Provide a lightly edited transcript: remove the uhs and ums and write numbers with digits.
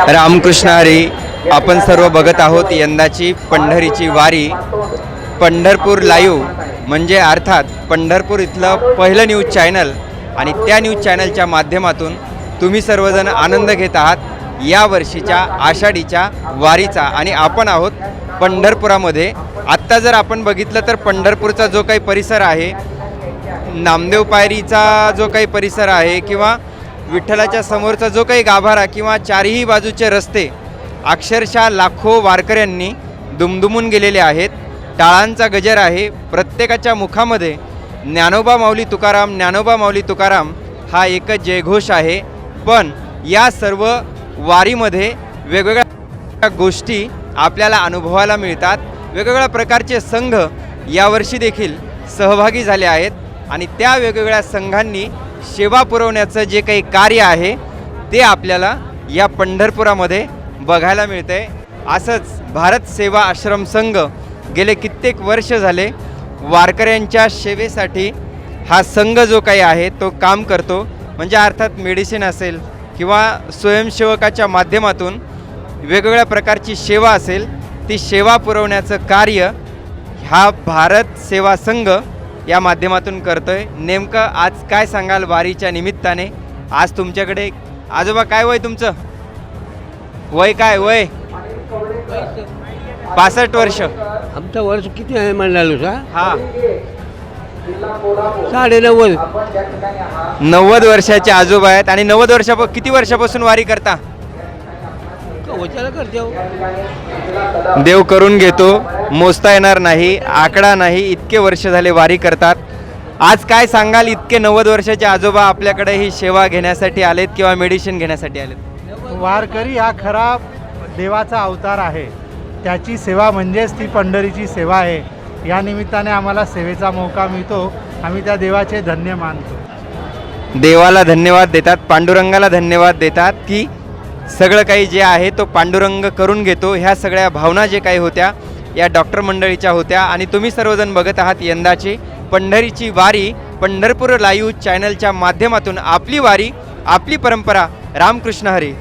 रामकृष्ण हरी. आपण सर्व बघत आहोत यंदाची पंढरीची वारी. पंढरपूर लाईव्ह म्हणजे अर्थात पंढरपूर इथलं पहिलं न्यूज चॅनल आणि त्या न्यूज चॅनलच्या माध्यमातून तुम्ही सर्वजण आनंद घेत आहात या वर्षीच्या आषाढीच्या वारीचा. आणि आपण आहोत पंढरपुरामध्ये. आत्ता जर आपण बघितलं तर पंढरपूरचा जो काही परिसर आहे, नामदेव पायरीचा जो काही परिसर आहे किंवा विठ्ठलाच्या समोरचा जो काही गाभारा किंवा चारही बाजूचे रस्ते अक्षरशः लाखो वारकऱ्यांनी दुमदुमून गेलेले आहेत. टाळांचा गजर आहे. प्रत्येकाच्या मुखामध्ये ज्ञानोबा माऊली तुकाराम, ज्ञानोबा माऊली तुकाराम हा एकच जयघोष आहे. पण या सर्व वारीमध्ये वेगवेगळ्या गोष्टी आपल्याला अनुभवायला मिळतात. वेगवेगळ्या प्रकारचे संघ यावर्षी देखील सहभागी झाले आहेत आणि त्या वेगवेगळ्या संघांनी सेवा पुरवण्याचं जे काही कार्य आहे ते आपल्याला या पंढरपुरामध्ये बघायला मिळते. असंच भारत सेवा आश्रम संघ गेले कित्येक वर्ष झाले वारकऱ्यांच्या सेवेसाठी हा संघ जो काही आहे तो काम करतो. म्हणजे अर्थात मेडिसिन असेल किंवा स्वयंसेवकाच्या माध्यमातून वेगवेगळ्या प्रकारची सेवा असेल, ती सेवा पुरवण्याचं कार्य हा भारत सेवा संघ या माध्यमातून करतोय. नेमकं आज काय सांगाल वारीच्या निमित्ताने? आज तुमच्याकडे आजोबा काय वय तुमचं? वय काय वय? 65 वर्ष. आमचं वर्ष किती आहे म्हणालो सा? हा 90.5. 90 वर्षाचे आजोबा आहेत. आणि 90 वर्षापासून किती वर्षापासून वारी करता? वचाला करते हो. देव करून घेतो, मोजता येणार नाही, आकडा नाही, इतके वर्ष झाले वारी करतात. आज काय सांगाल, इतके 90 वर्षाचे आजोबा आपल्याकडे ही सेवा घेण्यासाठी आलेत किंवा मेडिसिन घेण्यासाठी आलेत? वारकरी हा खरा देवाचा अवतार आहे. त्याची सेवा म्हणजेच ती पंढरीची सेवा आहे. या निमित्ताने आम्हाला सेवेचा मौका मिळतो. आम्ही त्या देवाचे धन्य मानतो. देवाला धन्यवाद देतात, पांडुरंगाला धन्यवाद देतात की सगळं काही जे आहे तो पांडुरंग करून घेतो. ह्या सगळ्या भावना जे काही होत्या या डॉक्टर मंडळीच्या होत्या. आणि तुम्ही सर्वजण बघत आहात यंदाची पंढरीची वारी पंढरपूर लाईव्ह चॅनलच्या माध्यमातून. आपली वारी, आपली परंपरा. रामकृष्ण हरी.